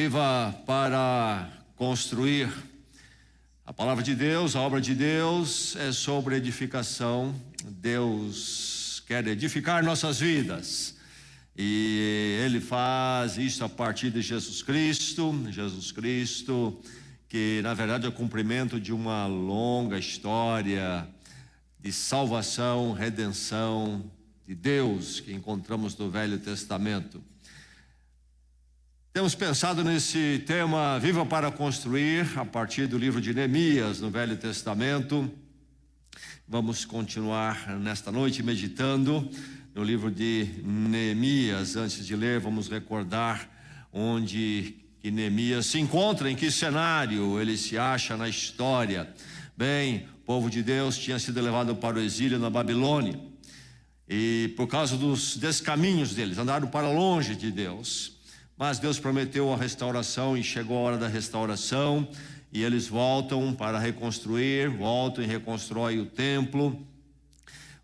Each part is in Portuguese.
Viva para construir. A palavra de Deus, a obra de Deus é sobre edificação. Deus quer edificar nossas vidas e Ele faz isso a partir de Jesus Cristo, que na verdade é o cumprimento de uma longa história de salvação, redenção de Deus que encontramos no Velho Testamento. Temos pensado nesse tema Viva para Construir, a partir do livro de Neemias, no Velho Testamento. Vamos continuar nesta noite meditando no livro de Neemias. Antes de ler, vamos recordar onde que Neemias se encontra, em que cenário ele se acha na história. Bem, o povo de Deus tinha sido levado para o exílio na Babilônia, e por causa dos descaminhos deles, andaram para longe de Deus. Mas Deus prometeu a restauração e chegou a hora da restauração, e eles voltam para reconstruir, voltam e reconstroem o templo.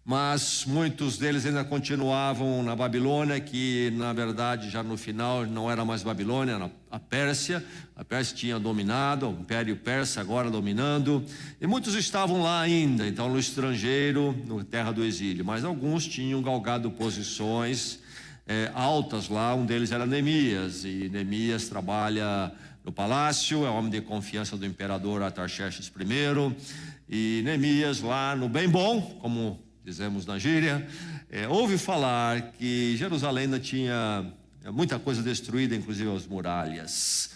Mas muitos deles ainda continuavam na Babilônia, que na verdade já no final não era mais Babilônia, era a Pérsia. A Pérsia tinha dominado, o Império Persa agora dominando, e muitos estavam lá ainda, então no estrangeiro, na terra do exílio. Mas alguns tinham galgado posições altas lá. Um deles era Neemias, e Neemias trabalha no palácio, é homem de confiança do imperador Artaxerxes I. E Neemias lá no bem bom, como dizemos na gíria, ouve falar que Jerusalém ainda tinha muita coisa destruída, inclusive as muralhas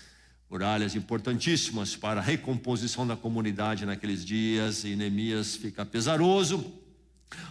importantíssimas para a recomposição da comunidade naqueles dias. E Neemias fica pesaroso,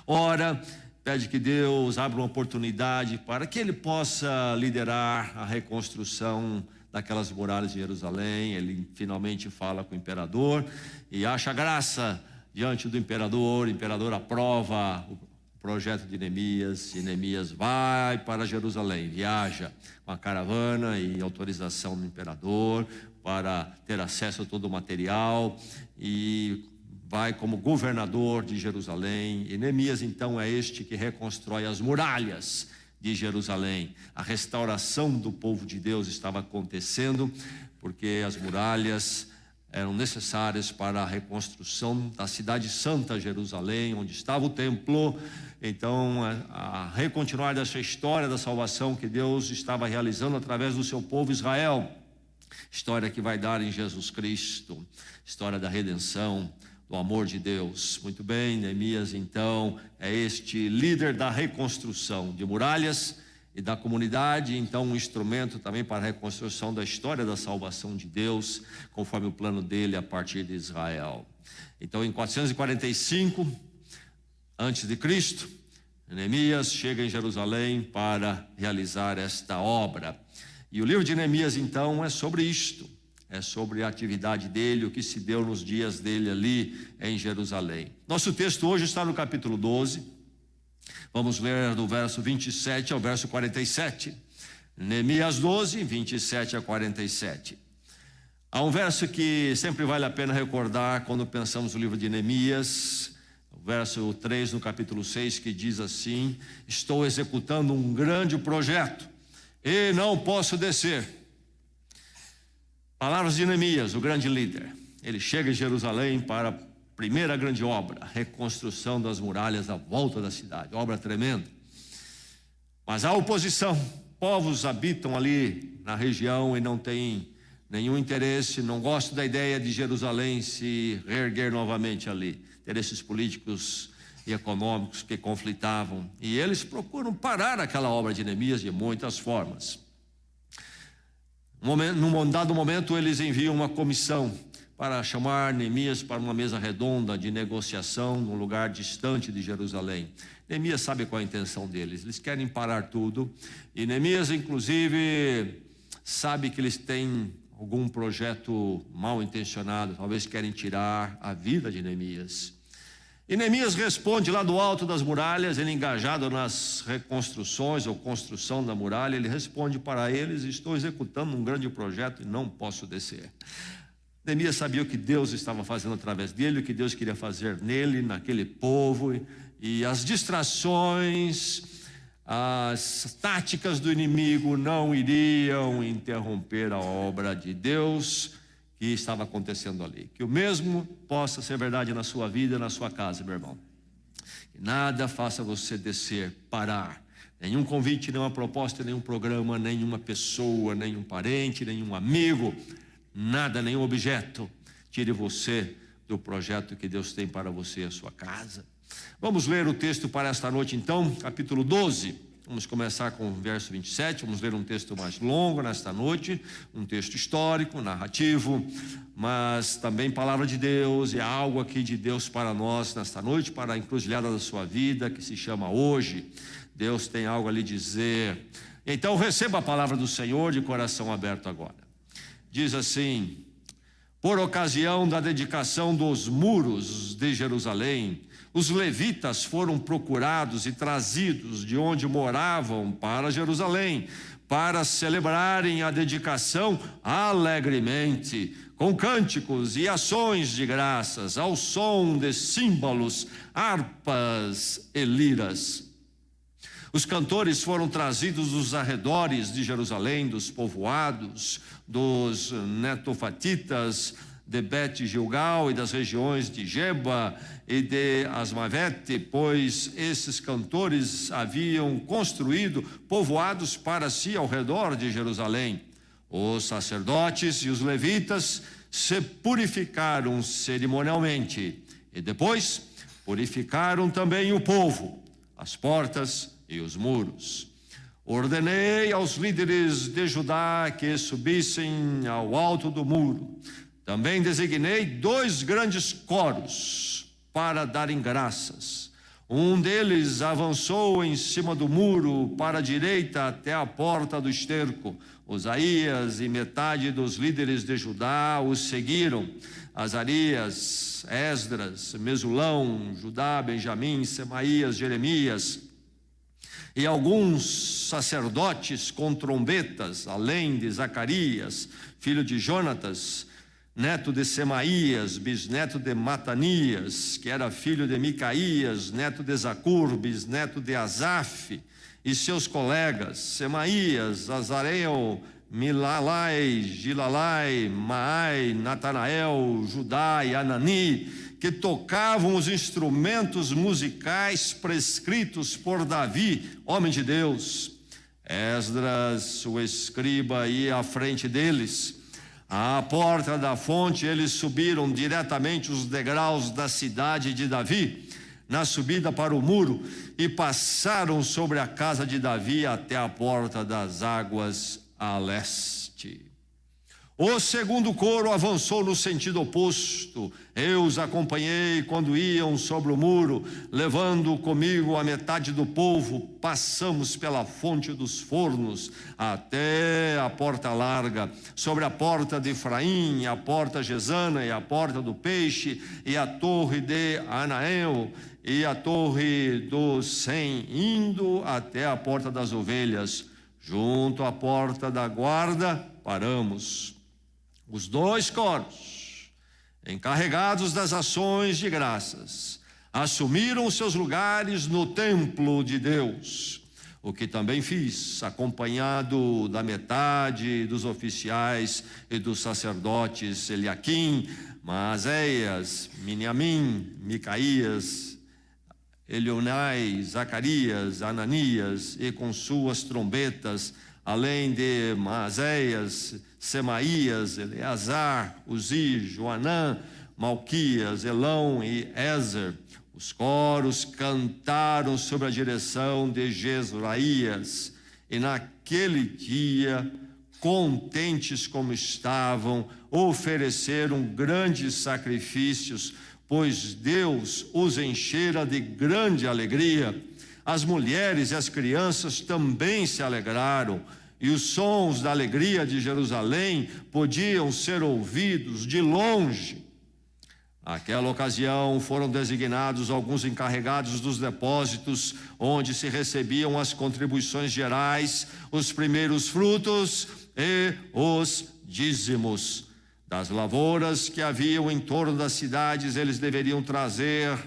ora, pede que Deus abra uma oportunidade para que ele possa liderar a reconstrução daquelas muralhas de Jerusalém. Ele finalmente fala com o imperador e acha graça diante do imperador. O imperador aprova o projeto de Neemias, e Neemias vai para Jerusalém, viaja com a caravana e autorização do imperador para ter acesso a todo o material, e vai como governador de Jerusalém. E Neemias então é este que reconstrói as muralhas de Jerusalém. A restauração do povo de Deus estava acontecendo, porque as muralhas eram necessárias para a reconstrução da cidade santa Jerusalém, onde estava o templo. Então, a recontinuar dessa história da salvação que Deus estava realizando através do seu povo Israel, história que vai dar em Jesus Cristo, história da redenção, do amor de Deus. Muito bem, Neemias então é este líder da reconstrução de muralhas e da comunidade, então um instrumento também para a reconstrução da história da salvação de Deus, conforme o plano dele a partir de Israel. Então, em 445 antes de Cristo, Neemias chega em Jerusalém para realizar esta obra. E o livro de Neemias então é sobre isto, é sobre a atividade dele, o que se deu nos dias dele ali em Jerusalém. Nosso texto hoje está no capítulo 12. Vamos ler do verso 27 ao verso 47. Neemias 12, 27 a 47. Há um verso que sempre vale a pena recordar quando pensamos no livro de Neemias, o verso 3 no capítulo 6, que diz assim: estou executando um grande projeto e não posso descer. Palavras de Neemias, o grande líder. Ele chega em Jerusalém para a primeira grande obra, a reconstrução das muralhas à volta da cidade, obra tremenda. Mas há oposição, povos habitam ali na região e não têm nenhum interesse, não gostam da ideia de Jerusalém se reerguer novamente ali. Interesses políticos e econômicos que conflitavam, e eles procuram parar aquela obra de Neemias de muitas formas. Num dado momento, eles enviam uma comissão para chamar Neemias para uma mesa redonda de negociação num lugar distante de Jerusalém. Neemias sabe qual é a intenção deles, eles querem parar tudo, e Neemias inclusive sabe que eles têm algum projeto mal intencionado, talvez querem tirar a vida de Neemias. E Neemias responde lá do alto das muralhas, ele engajado nas reconstruções ou construção da muralha, ele responde para eles: estou executando um grande projeto e não posso descer. Neemias sabia o que Deus estava fazendo através dele, o que Deus queria fazer nele, naquele povo, e as distrações, as táticas do inimigo não iriam interromper a obra de Deus que estava acontecendo ali. Que o mesmo possa ser verdade na sua vida e na sua casa, meu irmão. Que nada faça você descer, parar. Nenhum convite, nenhuma proposta, nenhum programa, nenhuma pessoa, nenhum parente, nenhum amigo, nada, nenhum objeto tire você do projeto que Deus tem para você e a sua casa. Vamos ler o texto para esta noite então, capítulo 12. Vamos começar com o verso 27, vamos ler um texto mais longo nesta noite, um texto histórico, narrativo, mas também palavra de Deus, e algo aqui de Deus para nós nesta noite, para a encruzilhada da sua vida, que se chama hoje. Deus tem algo a lhe dizer. Então receba a palavra do Senhor de coração aberto agora. Diz assim: por ocasião da dedicação dos muros de Jerusalém, os levitas foram procurados e trazidos de onde moravam para Jerusalém, para celebrarem a dedicação alegremente, com cânticos e ações de graças, ao som de símbolos, harpas e liras. Os cantores foram trazidos dos arredores de Jerusalém, dos povoados, dos netofatitas, de Bet-Gilgal e das regiões de Geba e de Asmavete, pois esses cantores haviam construído povoados para si ao redor de Jerusalém. Os sacerdotes e os levitas se purificaram cerimonialmente e depois purificaram também o povo, as portas e os muros. Ordenei aos líderes de Judá que subissem ao alto do muro. Também designei 2 grandes coros para darem graças. Um deles avançou em cima do muro para a direita até a porta do esterco. Osaías e metade dos líderes de Judá os seguiram. Azarias, Esdras, Mesulão, Judá, Benjamim, Semaías, Jeremias e alguns sacerdotes com trombetas, além de Zacarias, filho de Jonatas, neto de Semaías, bisneto de Matanias, que era filho de Micaías, neto de Zacur, bisneto de Asaf, e seus colegas, Semaías, Azarel, Milalai, Gilalai, Maai, Natanael, Judá e Anani, que tocavam os instrumentos musicais prescritos por Davi, homem de Deus. Esdras, o escriba, ia à frente deles. À porta da fonte, eles subiram diretamente os degraus da cidade de Davi, na subida para o muro, e passaram sobre a casa de Davi até a porta das águas a leste. O segundo coro avançou no sentido oposto. Eu os acompanhei quando iam sobre o muro, levando comigo a metade do povo. Passamos pela fonte dos fornos até a porta larga, sobre a porta de Efraim, a porta Gesana e a porta do peixe, e a torre de Anael e a torre do Sem, indo até a porta das ovelhas. Junto à porta da guarda, paramos. Os 2 coros, encarregados das ações de graças, assumiram seus lugares no templo de Deus, o que também fiz, acompanhado da metade dos oficiais e dos sacerdotes Eliaquim, Maazéias, Miniamim, Micaías, Elionai, Zacarias, Ananias, e com suas trombetas, além de Maazéias, Semaías, Eleazar, Uzi, Joanã, Malquias, Elão e Ezer. Os coros cantaram sob a direção de Jesraías, e naquele dia, contentes como estavam, ofereceram grandes sacrifícios, pois Deus os enchera de grande alegria. As mulheres e as crianças também se alegraram, e os sons da alegria de Jerusalém podiam ser ouvidos de longe. Naquela ocasião foram designados alguns encarregados dos depósitos, onde se recebiam as contribuições gerais, os primeiros frutos e os dízimos. Das lavouras que haviam em torno das cidades, eles deveriam trazer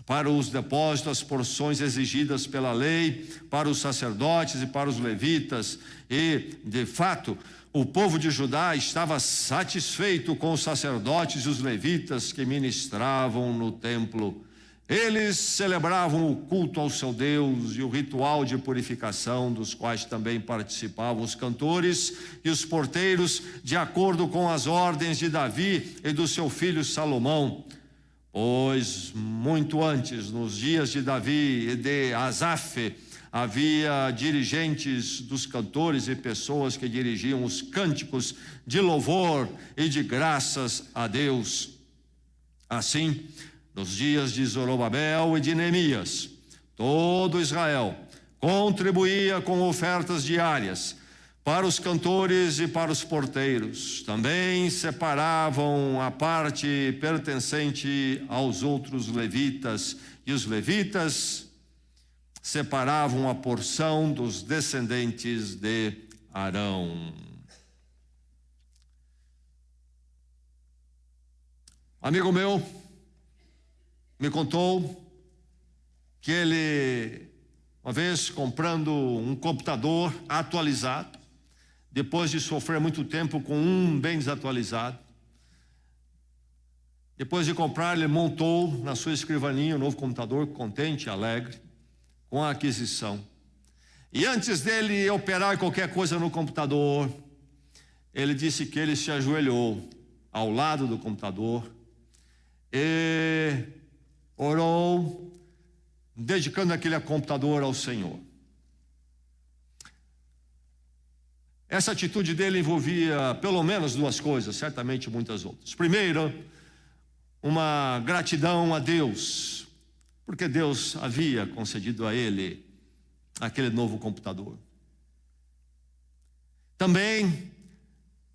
para os depósitos, as porções exigidas pela lei, para os sacerdotes e para os levitas. E, de fato, o povo de Judá estava satisfeito com os sacerdotes e os levitas que ministravam no templo. Eles celebravam o culto ao seu Deus e o ritual de purificação, dos quais também participavam os cantores e os porteiros, de acordo com as ordens de Davi e do seu filho Salomão. Pois muito antes, nos dias de Davi e de Asaf, havia dirigentes dos cantores e pessoas que dirigiam os cânticos de louvor e de graças a Deus. Assim, nos dias de Zorobabel e de Neemias, todo Israel contribuía com ofertas diárias para os cantores e para os porteiros. Também separavam a parte pertencente aos outros levitas, e os levitas separavam a porção dos descendentes de Arão. Amigo meu me contou que ele, uma vez comprando um computador atualizado, depois de sofrer muito tempo com um bem desatualizado, depois de comprar, ele montou na sua escrivaninha um novo computador, contente, alegre com a aquisição. E antes dele operar qualquer coisa no computador, ele disse que ele se ajoelhou ao lado do computador e orou, dedicando aquele computador ao Senhor. Essa atitude dele envolvia pelo menos duas coisas, certamente muitas outras. Primeiro, uma gratidão a Deus, porque Deus havia concedido a ele aquele novo computador. Também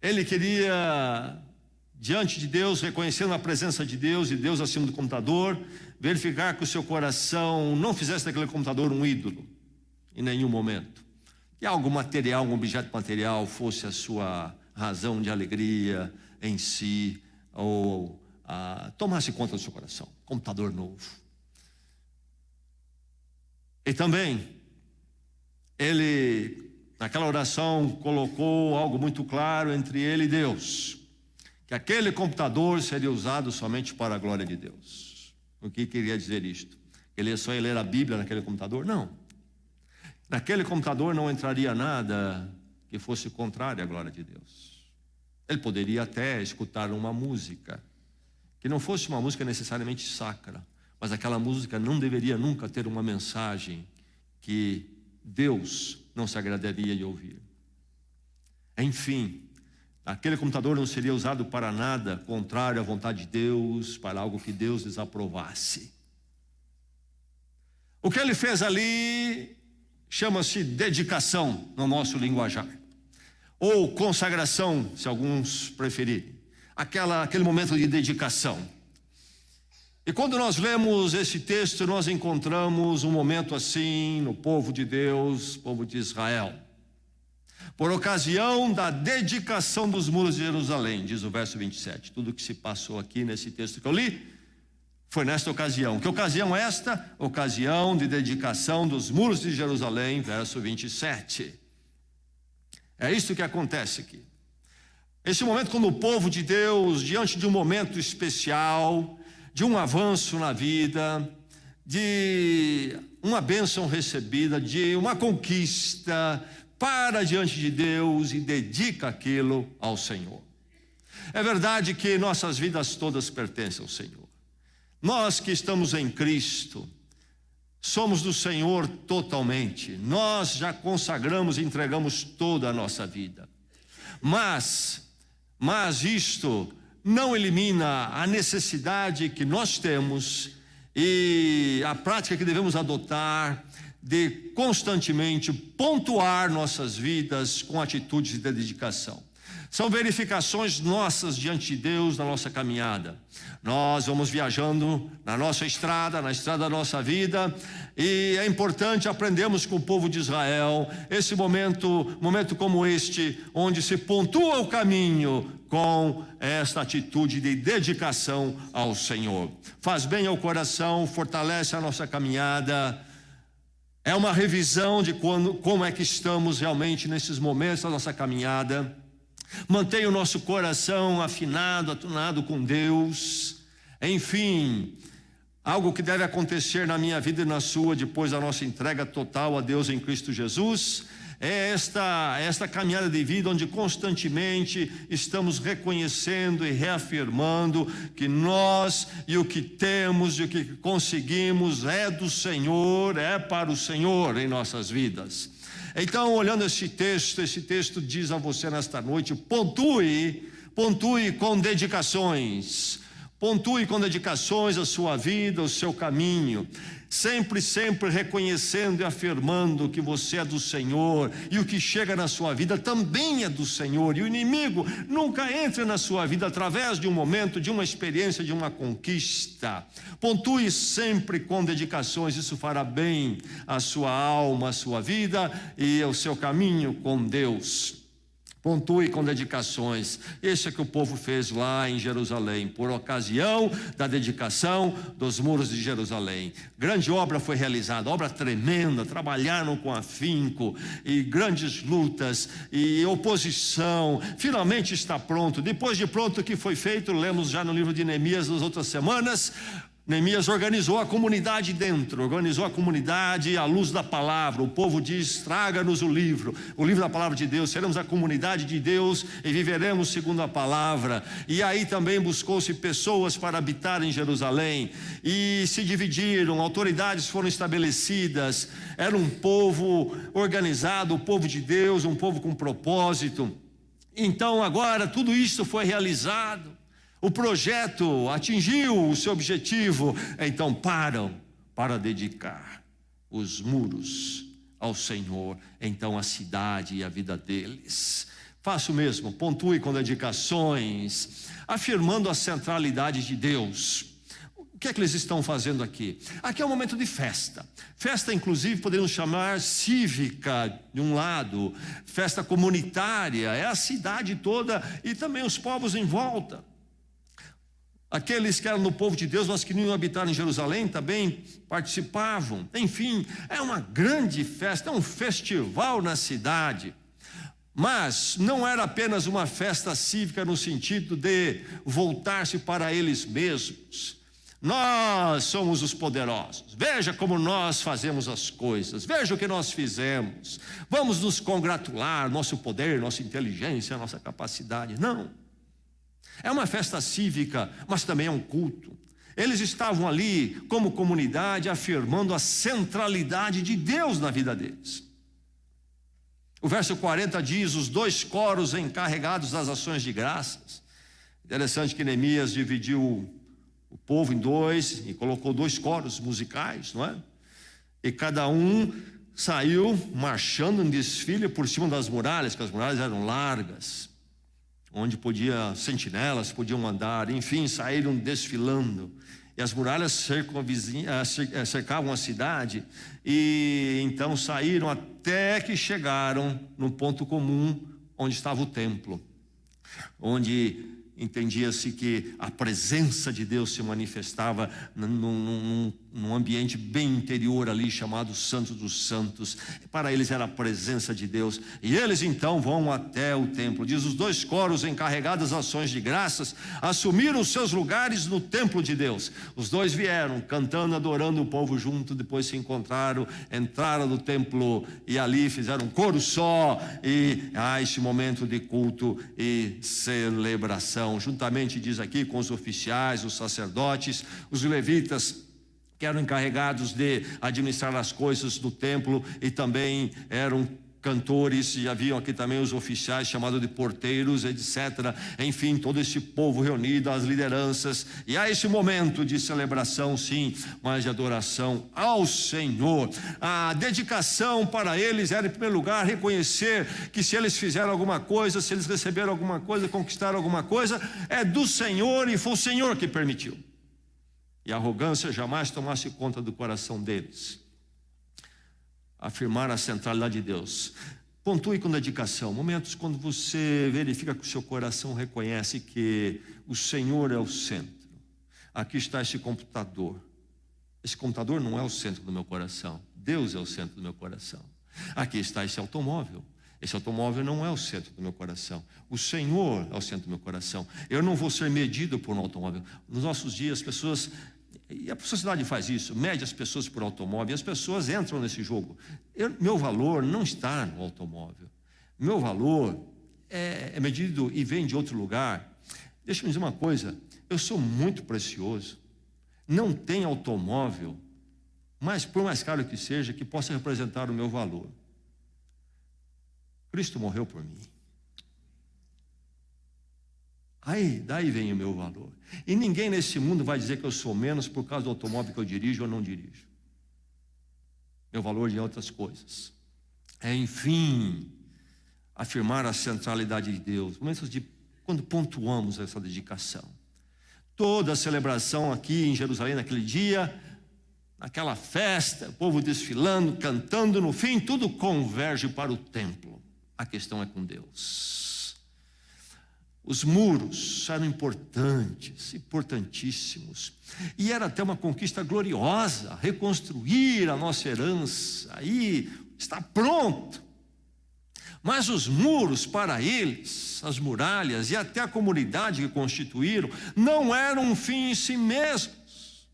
ele queria, diante de Deus, reconhecendo a presença de Deus e Deus acima do computador, verificar que o seu coração não fizesse daquele computador um ídolo, em nenhum momento. Que algo material, um objeto material, fosse a sua razão de alegria em si, ou tomasse conta do seu coração. Computador novo. E também, ele, naquela oração, colocou algo muito claro entre ele e Deus, que aquele computador seria usado somente para a glória de Deus. O que queria dizer isto? Ele só ia ler a Bíblia naquele computador? Não. Naquele computador não entraria nada que fosse contrário à glória de Deus. Ele poderia até escutar uma música, que não fosse uma música necessariamente sacra, mas aquela música não deveria nunca ter uma mensagem que Deus não se agradaria de ouvir. Enfim, aquele computador não seria usado para nada contrário à vontade de Deus, para algo que Deus desaprovasse. O que ele fez ali chama-se dedicação no nosso linguajar, ou consagração, se alguns preferirem, aquele momento de dedicação. E quando nós lemos esse texto, nós encontramos um momento assim no povo de Deus, povo de Israel, por ocasião da dedicação dos muros de Jerusalém, diz o verso 27. Tudo que se passou aqui nesse texto que eu li foi nesta ocasião. Que ocasião é esta? Ocasião de dedicação dos muros de Jerusalém, verso 27. É isso que acontece aqui. Esse momento, quando o povo de Deus, diante de um momento especial, de um avanço na vida, de uma bênção recebida, de uma conquista, para diante de Deus e dedica aquilo ao Senhor. É verdade que nossas vidas todas pertencem ao Senhor. Nós que estamos em Cristo, somos do Senhor totalmente. Nós já consagramos e entregamos toda a nossa vida. Mas isto não elimina a necessidade que nós temos e a prática que devemos adotar de constantemente pontuar nossas vidas com atitudes de dedicação. São verificações nossas diante de Deus na nossa caminhada. Nós vamos viajando na nossa estrada, na estrada da nossa vida, e é importante aprendermos com o povo de Israel esse momento como este, onde se pontua o caminho com esta atitude de dedicação ao Senhor. Faz bem ao coração, fortalece a nossa caminhada. É uma revisão de como é que estamos realmente nesses momentos da nossa caminhada. Mantenha o nosso coração afinado, atunado com Deus. Enfim, algo que deve acontecer na minha vida e na sua depois da nossa entrega total a Deus em Cristo Jesus é esta caminhada de vida onde constantemente estamos reconhecendo e reafirmando que nós e o que temos e o que conseguimos é do Senhor, é para o Senhor em nossas vidas. Então, olhando esse texto diz a você nesta noite: pontue com dedicações. Pontue com dedicações a sua vida, o seu caminho, sempre reconhecendo e afirmando que você é do Senhor e o que chega na sua vida também é do Senhor, e o inimigo nunca entra na sua vida através de um momento, de uma experiência, de uma conquista. Pontue sempre com dedicações, isso fará bem à sua alma, à sua vida e ao seu caminho com Deus. Pontue com dedicações. Isso é que o povo fez lá em Jerusalém, por ocasião da dedicação dos muros de Jerusalém. Grande obra foi realizada, obra tremenda, trabalharam com afinco, e grandes lutas, e oposição, finalmente está pronto. Depois de pronto, o que foi feito, lemos já no livro de Neemias nas outras semanas. Neemias organizou a comunidade dentro, organizou a comunidade à luz da palavra. O povo diz: traga-nos o livro da palavra de Deus, seremos a comunidade de Deus e viveremos segundo a palavra. E aí também buscou-se pessoas para habitar em Jerusalém, e se dividiram, autoridades foram estabelecidas. Era um povo organizado, o povo de Deus, um povo com propósito. Então agora tudo isso foi realizado. O projeto atingiu o seu objetivo, então param para dedicar os muros ao Senhor, então a cidade e a vida deles. Faça o mesmo, pontue com dedicações, afirmando a centralidade de Deus. O que é que eles estão fazendo aqui? Aqui é um momento de festa. Festa, inclusive, podemos chamar cívica, de um lado, festa comunitária, é a cidade toda e também os povos em volta. Aqueles que eram no povo de Deus, mas que não iam habitar em Jerusalém, também participavam. Enfim, é uma grande festa, é um festival na cidade. Mas não era apenas uma festa cívica no sentido de voltar-se para eles mesmos. Nós somos os poderosos, veja como nós fazemos as coisas, veja o que nós fizemos, vamos nos congratular, nosso poder, nossa inteligência, nossa capacidade. Não. É uma festa cívica, mas também é um culto. Eles estavam ali como comunidade afirmando a centralidade de Deus na vida deles. O verso 40 diz: os dois coros encarregados das ações de graças. Interessante que Neemias dividiu o povo em dois e colocou dois coros musicais, não é? E cada um saiu marchando em desfile por cima das muralhas, que as muralhas eram largas, onde sentinelas podiam andar, enfim, saíram desfilando. E as muralhas cercavam a cidade, e então saíram até que chegaram no ponto comum, onde estava o templo, onde entendia-se que a presença de Deus se manifestava num ambiente bem interior ali, chamado Santo dos Santos. Para eles era a presença de Deus, e eles então vão até o templo. Diz: os dois coros encarregados das ações de graças assumiram seus lugares no templo de Deus. Os dois vieram cantando, adorando, o povo junto, depois se encontraram, entraram no templo e ali fizeram um coro só, e há este momento de culto e celebração, juntamente, diz aqui, com os oficiais, os sacerdotes, os levitas, que eram encarregados de administrar as coisas do templo, e também eram cantores, e haviam aqui também os oficiais chamados de porteiros, etc. Enfim, todo esse povo reunido, as lideranças, e há esse momento de celebração, sim, mas de adoração ao Senhor. A dedicação para eles era, em primeiro lugar, reconhecer que se eles fizeram alguma coisa, se eles receberam alguma coisa, conquistaram alguma coisa, é do Senhor, e foi o Senhor que permitiu. E a arrogância jamais tomasse conta do coração deles. Afirmar a centralidade de Deus. Pontue com dedicação. Momentos quando você verifica que o seu coração reconhece que o Senhor é o centro. Aqui está esse computador. Esse computador não é o centro do meu coração. Deus é o centro do meu coração. Aqui está esse automóvel. Esse automóvel não é o centro do meu coração. O Senhor é o centro do meu coração. Eu não vou ser medido por um automóvel. Nos nossos dias, as pessoas, e a sociedade faz isso, mede as pessoas por automóvel, e as pessoas entram nesse jogo. Meu valor não está no automóvel. Meu valor é medido e vem de outro lugar. Deixa eu me dizer uma coisa, eu sou muito precioso. Não tem automóvel, mas por mais caro que seja, que possa representar o meu valor. Cristo morreu por mim. Daí vem o meu valor. E ninguém nesse mundo vai dizer que eu sou menos por causa do automóvel que eu dirijo ou não dirijo. Meu valor de outras coisas. Enfim, afirmar a centralidade de Deus. Momentos de quando pontuamos essa dedicação. Toda a celebração aqui em Jerusalém naquele dia, naquela festa, o povo desfilando, cantando, no fim tudo converge para o templo. A questão é com Deus. Os muros eram importantes, importantíssimos. E era até uma conquista gloriosa, reconstruir a nossa herança. Aí está pronto. Mas os muros para eles, as muralhas e até a comunidade que constituíram, não eram um fim em si mesmos.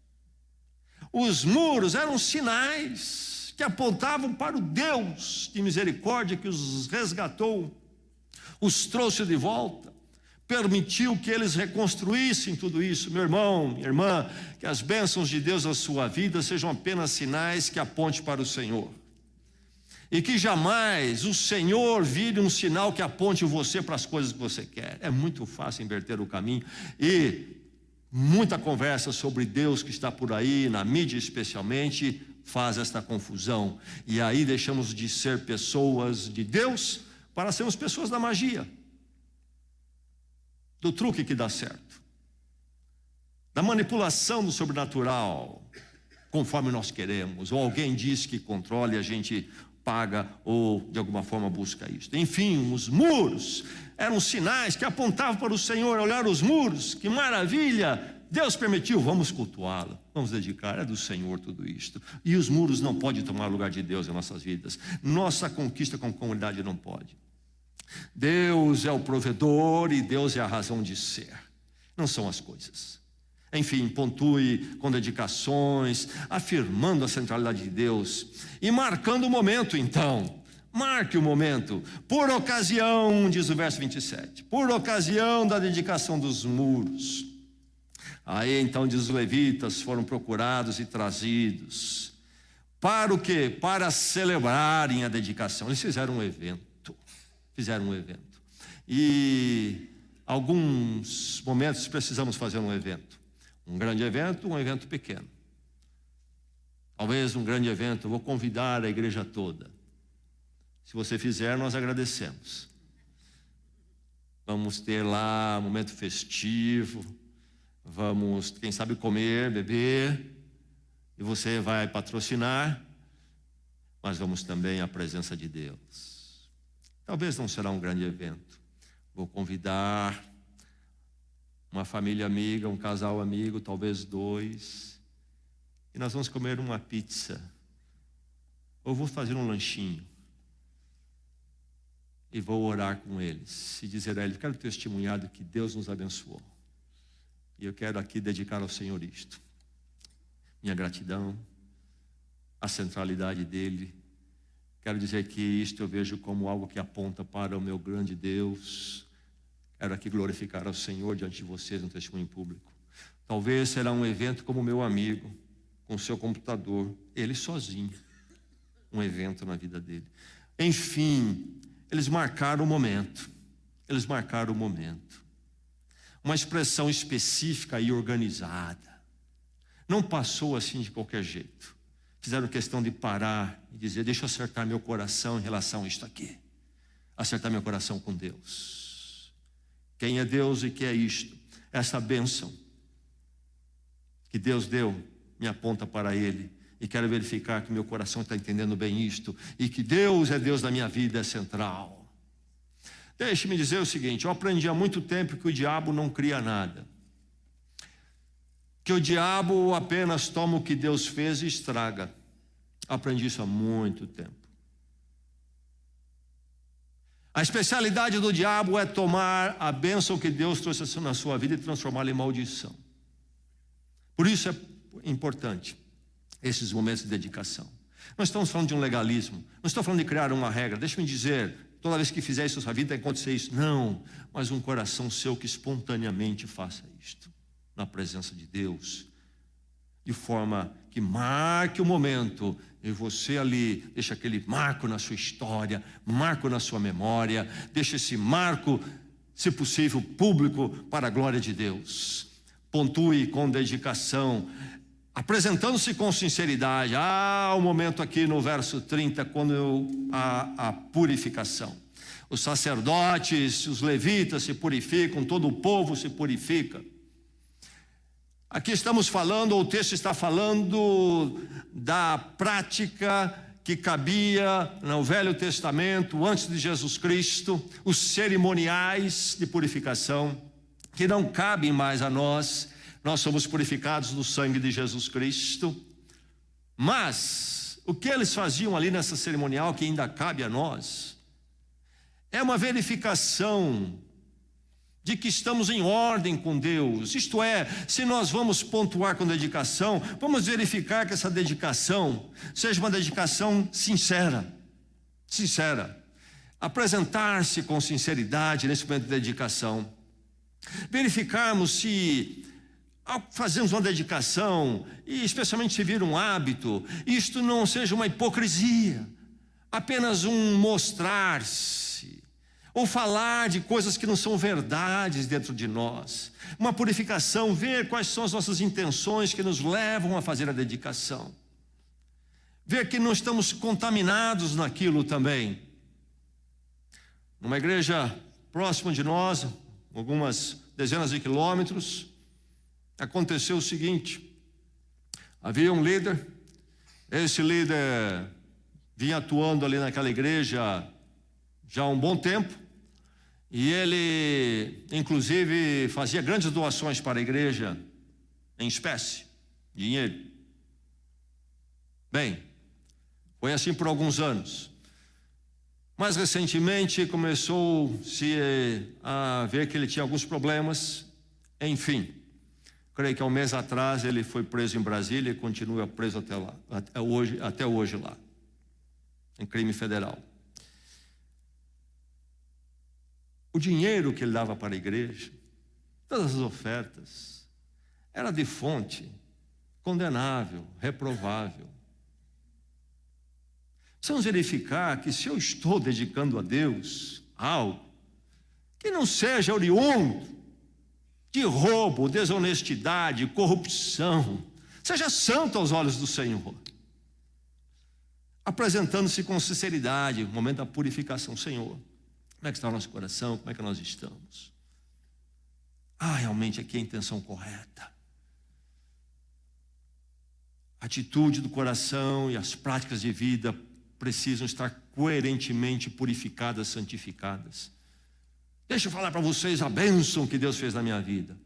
Os muros eram sinais que apontavam para o Deus de misericórdia que os resgatou, os trouxe de volta, permitiu que eles reconstruíssem tudo isso. Meu irmão, minha irmã, que as bênçãos de Deus na sua vida sejam apenas sinais que aponte para o Senhor. E que jamais o Senhor vire um sinal que aponte você para as coisas que você quer. É muito fácil inverter o caminho e muita conversa sobre Deus que está por aí, na mídia especialmente, faz esta confusão. E aí deixamos de ser pessoas de Deus para sermos pessoas da magia, do truque que dá certo, da manipulação do sobrenatural, conforme nós queremos, ou alguém diz que controla e a gente paga ou de alguma forma busca isso. Enfim, os muros eram sinais que apontavam para o Senhor. Olhar os muros, que maravilha, Deus permitiu, vamos cultuá-lo, vamos dedicar, é do Senhor tudo isto. E os muros não podem tomar lugar de Deus em nossas vidas. Nossa conquista com comunidade não pode. Deus é o provedor e Deus é a razão de ser, não são as coisas. Enfim, pontue com dedicações, afirmando a centralidade de Deus e marcando o momento. Então, marque o momento, por ocasião, diz o verso 27, por ocasião da dedicação dos muros. Aí então, diz os levitas, foram procurados e trazidos. Para o quê? Para celebrarem a dedicação. Eles fizeram um evento. E alguns momentos precisamos fazer um evento. Um grande evento, um evento pequeno. Talvez um grande evento, eu vou convidar a igreja toda. Se você fizer, nós agradecemos. Vamos ter lá um momento festivo. Vamos, quem sabe, comer, beber. E você vai patrocinar. Mas vamos também à presença de Deus. Talvez não será um grande evento. Vou convidar uma família amiga, um casal amigo, talvez dois. E nós vamos comer uma pizza. Ou vou fazer um lanchinho. E vou orar com eles. E dizer a eles, quero testemunhar do que Deus nos abençoou. E eu quero aqui dedicar ao Senhor isto. Minha gratidão, a centralidade dele. Quero dizer que isto eu vejo como algo que aponta para o meu grande Deus. Quero aqui glorificar ao Senhor diante de vocês no testemunho público. Talvez será um evento como o meu amigo, com o seu computador, ele sozinho. Um evento na vida dele. Enfim, eles marcaram o momento. Uma expressão específica e organizada. Não passou assim de qualquer jeito. Fizeram questão de parar e dizer, deixa eu acertar meu coração em relação a isto aqui. Acertar meu coração com Deus. Quem é Deus e que é isto? Essa bênção que Deus deu me aponta para Ele. e quero verificar que meu coração está entendendo bem isto, e que Deus é Deus da minha vida, é central. Deixe-me dizer o seguinte: eu aprendi há muito tempo que o diabo não cria nada, que o diabo apenas toma o que Deus fez e estraga. Aprendi isso há muito tempo. A especialidade do diabo é tomar a bênção que Deus trouxe na sua vida e transformá-la em maldição. Por isso é importante esses momentos de dedicação. Não estamos falando de um legalismo, não estou falando de criar uma regra. Deixe-me dizer, toda vez que fizer isso na sua vida tem que acontecer isso. Não, mas um coração seu que espontaneamente faça isto, na presença de Deus, de forma que marque o momento, e você ali deixa aquele marco na sua história, marco na sua memória, deixa esse marco, se possível, público, para a glória de Deus. Pontue com dedicação, apresentando-se com sinceridade. Há um momento aqui no verso 30, quando há a purificação. Os sacerdotes, os levitas se purificam, todo o povo se purifica. Aqui estamos falando, o texto está falando da prática que cabia no Velho Testamento, antes de Jesus Cristo, os cerimoniais de purificação, que não cabem mais a nós. Nós somos purificados no sangue de Jesus Cristo. Mas o que eles faziam ali nessa cerimonial, que ainda cabe a nós, é uma verificação de que estamos em ordem com Deus. Isto é, se nós vamos pontuar com dedicação, vamos verificar que essa dedicação seja uma dedicação sincera. Apresentar-se com sinceridade nesse momento de dedicação. Verificarmos se, ao fazermos uma dedicação, e especialmente se vir um hábito, isto não seja uma hipocrisia, apenas um mostrar-se, ou falar de coisas que não são verdades dentro de nós. Uma purificação, ver quais são as nossas intenções que nos levam a fazer a dedicação. Ver que não estamos contaminados naquilo também. Numa igreja próxima de nós, algumas dezenas de quilômetros, aconteceu o seguinte: havia um líder, esse líder vinha atuando ali naquela igreja já há um bom tempo, e ele inclusive fazia grandes doações para a igreja em espécie, dinheiro. Bem, foi assim por alguns anos. Mas recentemente começou-se a ver que ele tinha alguns problemas. Enfim, creio que há um mês atrás ele foi preso em Brasília e continua preso até hoje lá, em crime federal. O dinheiro que ele dava para a igreja, todas as ofertas, era de fonte condenável, reprovável. Precisamos verificar que se eu estou dedicando a Deus algo que não seja oriundo de roubo, desonestidade, corrupção, seja santo aos olhos do Senhor, apresentando-se com sinceridade, no momento da purificação. Senhor, como é que está o nosso coração? Como é que nós estamos? Realmente aqui é a intenção correta. A atitude do coração e as práticas de vida precisam estar coerentemente purificadas, santificadas. Deixa eu falar para vocês a bênção que Deus fez na minha vida.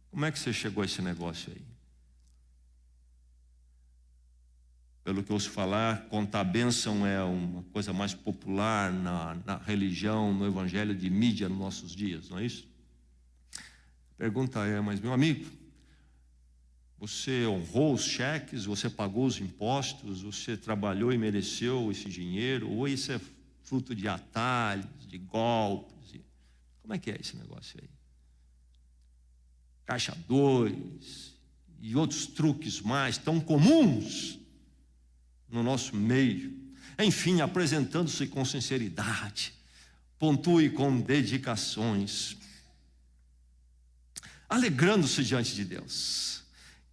Como é que você chegou a esse negócio aí? Pelo que eu ouço falar, contar bênção é uma coisa mais popular na religião, no evangelho de mídia nos nossos dias, não é isso? A pergunta é, mas meu amigo, você honrou os cheques, você pagou os impostos, você trabalhou e mereceu esse dinheiro, ou isso é fruto de atalhos, de golpes? Como é que é esse negócio aí? Caixa 2 e outros truques mais tão comuns no nosso meio. Enfim, apresentando-se com sinceridade, pontue com dedicações, alegrando-se diante de Deus.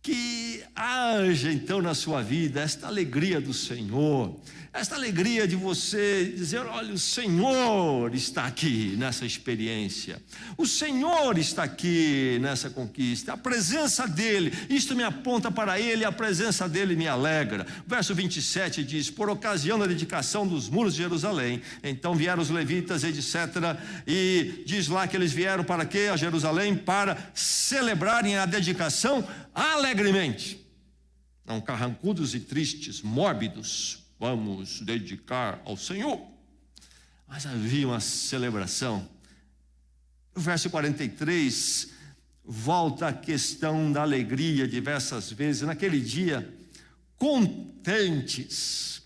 que haja então na sua vida esta alegria do Senhor, esta alegria de você dizer: olha, o Senhor está aqui nessa experiência, o Senhor está aqui nessa conquista, a presença dEle, isto me aponta para Ele, a presença dEle me alegra. Verso 27 diz: por ocasião da dedicação dos muros de Jerusalém, então vieram os levitas, etc. E diz lá que eles vieram para quê? A Jerusalém para celebrarem a dedicação alegremente, não carrancudos e tristes, mórbidos. Vamos dedicar ao Senhor. Mas havia uma celebração. O verso 43 volta à questão da alegria diversas vezes. Naquele dia, contentes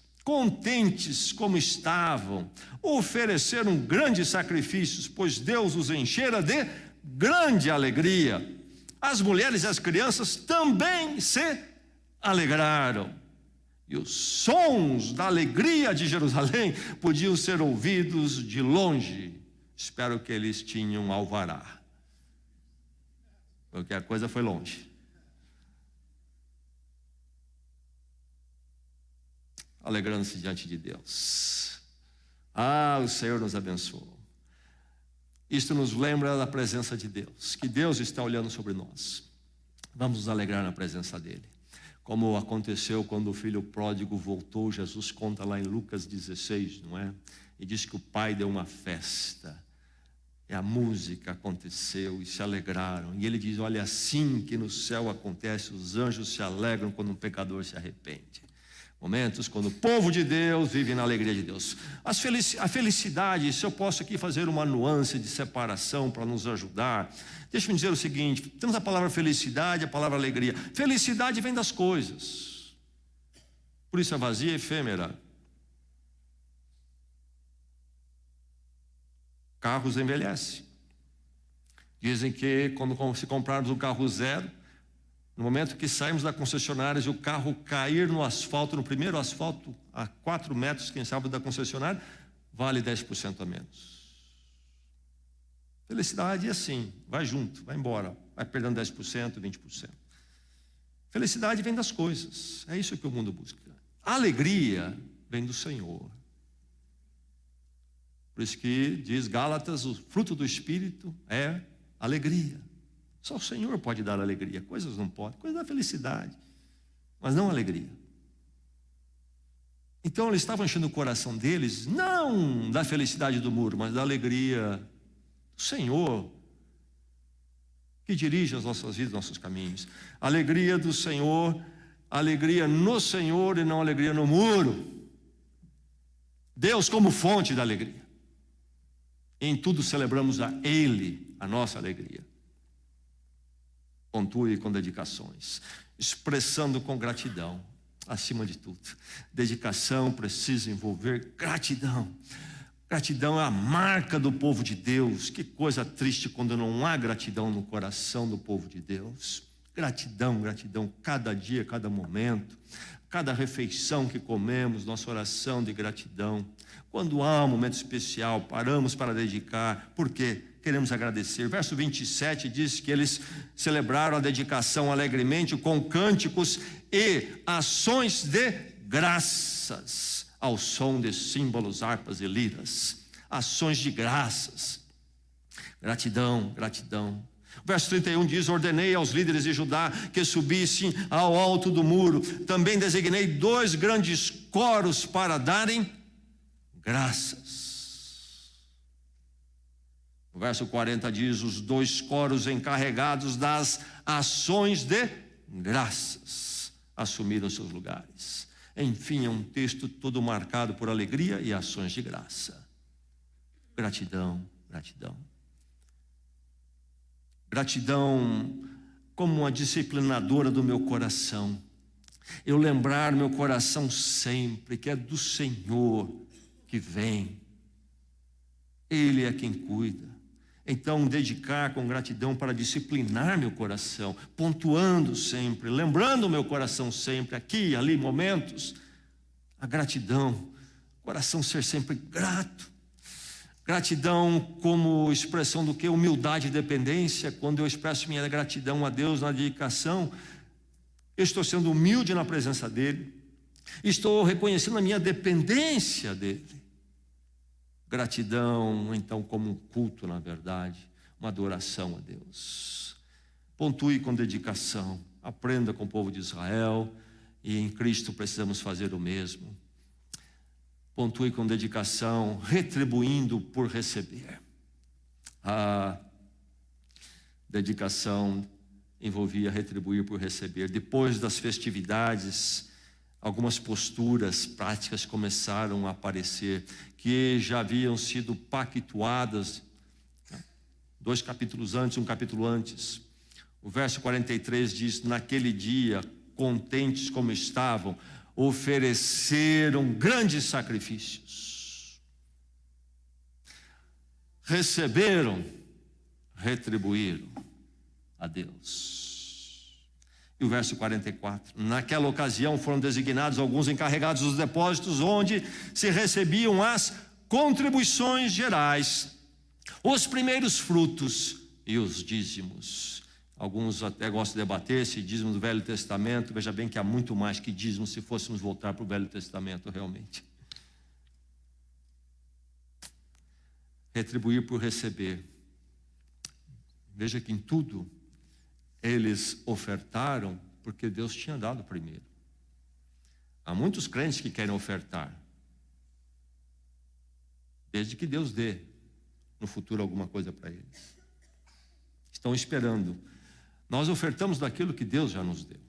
como estavam, ofereceram grandes sacrifícios, pois Deus os enchera de grande alegria. As mulheres e as crianças também se alegraram. E os sons da alegria de Jerusalém podiam ser ouvidos de longe. Espero que eles tinham alvará, porque a coisa foi longe. Alegrando-se diante de Deus. O Senhor nos abençoou. Isto nos lembra da presença de Deus, que Deus está olhando sobre nós. Vamos nos alegrar na presença dEle. Como aconteceu quando o filho pródigo voltou, Jesus conta lá em Lucas 16, não é? E diz que o pai deu uma festa, e a música aconteceu, e se alegraram. E ele diz: olha, assim que no céu acontece, os anjos se alegram quando um pecador se arrepende. Momentos quando o povo de Deus vive na alegria de Deus. A felicidade, se eu posso aqui fazer uma nuance de separação para nos ajudar, deixa-me dizer o seguinte: temos a palavra felicidade, a palavra alegria. Felicidade vem das coisas, por isso é vazia e efêmera. Carros envelhecem. Dizem que quando se comprarmos um carro zero, no momento que saímos da concessionária e o carro cair no asfalto, no primeiro asfalto, a 4 metros, quem sabe, da concessionária, vale 10% a menos. Felicidade é assim, vai junto, vai embora, vai perdendo 10%, 20%. Felicidade vem das coisas, é isso que o mundo busca. A alegria vem do Senhor. Por isso que diz Gálatas, o fruto do Espírito é alegria. Só o Senhor pode dar alegria, coisas não podem, coisa da felicidade, mas não alegria. Então eles estavam enchendo o coração deles, não da felicidade do muro, mas da alegria do Senhor, que dirige as nossas vidas, nossos caminhos. Alegria do Senhor, alegria no Senhor e não alegria no muro. Deus como fonte da alegria. Em tudo celebramos a Ele, a nossa alegria. Pontue com dedicações, expressando com gratidão, acima de tudo. Dedicação precisa envolver gratidão. Gratidão é a marca do povo de Deus. Que coisa triste quando não há gratidão no coração do povo de Deus. Gratidão, gratidão, cada dia, cada momento, cada refeição que comemos, nossa oração de gratidão. Quando há um momento especial, paramos para dedicar. Por quê? Queremos agradecer. Verso 27 diz que eles celebraram a dedicação alegremente com cânticos e ações de graças, ao som de símbolos, harpas e liras. Ações de graças. Gratidão, gratidão. Verso 31 diz: ordenei aos líderes de Judá que subissem ao alto do muro. Também designei 2 grandes coros para darem graças. O verso 40 diz: os 2 coros encarregados das ações de graças assumiram seus lugares. Enfim, é um texto todo marcado por alegria e ações de graça. Gratidão, gratidão. Gratidão como uma disciplinadora do meu coração. Eu lembrar meu coração sempre que é do Senhor que vem. Ele é quem cuida. Então, dedicar com gratidão para disciplinar meu coração, pontuando sempre, lembrando meu coração sempre, aqui e ali, momentos, a gratidão, coração ser sempre grato. Gratidão como expressão do que? Humildade e dependência. Quando eu expresso minha gratidão a Deus na dedicação, eu estou sendo humilde na presença dEle, estou reconhecendo a minha dependência dEle. Gratidão, então, como um culto, na verdade, uma adoração a Deus. Pontue com dedicação, aprenda com o povo de Israel, e em Cristo precisamos fazer o mesmo. Pontue com dedicação, retribuindo por receber. A dedicação envolvia retribuir por receber. Depois das festividades, algumas posturas práticas começaram a aparecer, que já haviam sido pactuadas 2 capítulos antes, 1 capítulo antes. O verso 43 diz: naquele dia, contentes como estavam, ofereceram grandes sacrifícios. Receberam, retribuíram a Deus. E o verso 44: naquela ocasião foram designados alguns encarregados dos depósitos, onde se recebiam as contribuições gerais, os primeiros frutos e os dízimos. Alguns até gostam de debater se dízimo do Velho Testamento. Veja bem que há muito mais que dízimo se fôssemos voltar para o Velho Testamento realmente. Retribuir por receber. Veja que em tudo eles ofertaram porque Deus tinha dado primeiro. Há muitos crentes que querem ofertar, desde que Deus dê no futuro alguma coisa para eles. Estão esperando. Nós ofertamos daquilo que Deus já nos deu.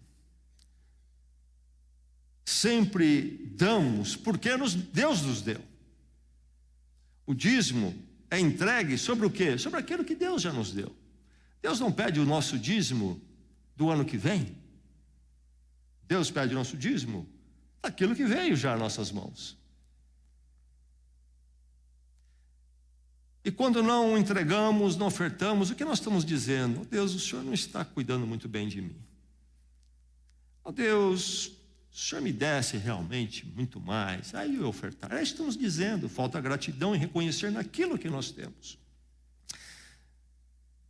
Sempre damos porque Deus nos deu. O dízimo é entregue sobre o quê? Sobre aquilo que Deus já nos deu. Deus não pede o nosso dízimo do ano que vem. Deus pede o nosso dízimo daquilo que veio já às nossas mãos. E quando não entregamos, não ofertamos, o que nós estamos dizendo? Oh Deus, o Senhor não está cuidando muito bem de mim. Oh Deus, o Senhor me desse realmente muito mais, aí eu ofertar. Aí estamos dizendo, falta gratidão em reconhecer naquilo que nós temos.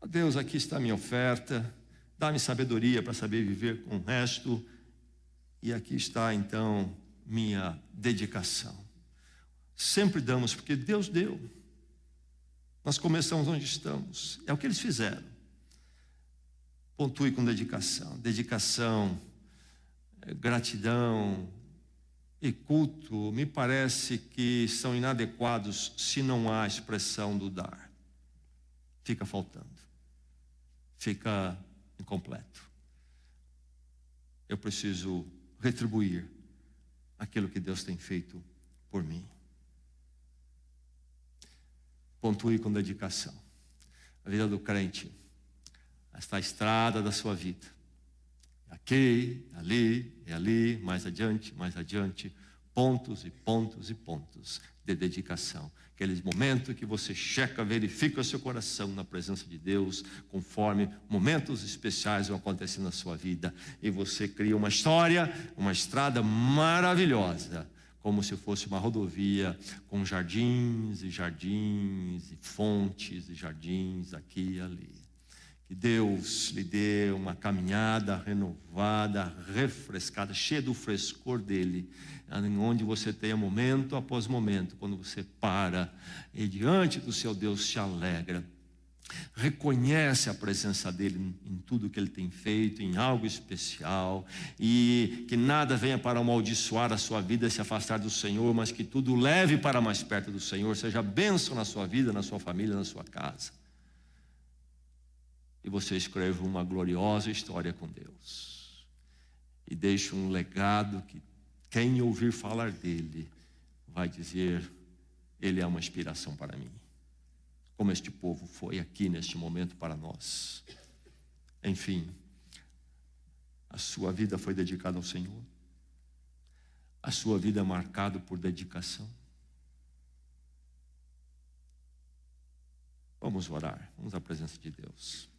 Oh Deus, aqui está a minha oferta, dá-me sabedoria para saber viver com o resto, e aqui está então minha dedicação. Sempre damos porque Deus deu. Nós começamos onde estamos. É o que eles fizeram. Pontue com dedicação. Dedicação, gratidão e culto me parece que são inadequados se não há expressão do dar. Fica faltando. Fica incompleto. Eu preciso retribuir aquilo que Deus tem feito por mim. Pontue com dedicação. A vida do crente, esta estrada da sua vida. Aqui, ali, mais adiante, pontos e pontos e pontos de dedicação. Aqueles momentos que você checa, verifica o seu coração na presença de Deus, conforme momentos especiais vão acontecendo na sua vida. E você cria uma história, uma estrada maravilhosa, como se fosse uma rodovia com jardins e jardins, e fontes e jardins aqui e ali. Que Deus lhe dê uma caminhada renovada, refrescada, cheia do frescor dele, onde você tenha momento após momento, quando você para e diante do seu Deus se alegra, reconhece a presença dele em tudo que ele tem feito, em algo especial, e que nada venha para amaldiçoar a sua vida, se afastar do Senhor, mas que tudo leve para mais perto do Senhor, seja bênção na sua vida, na sua família, na sua casa. E você escreve uma gloriosa história com Deus, e deixa um legado que quem ouvir falar dele vai dizer: ele é uma inspiração para mim, como este povo foi aqui neste momento para nós. Enfim, a sua vida foi dedicada ao Senhor, a sua vida é marcada por dedicação. Vamos orar, vamos à presença de Deus.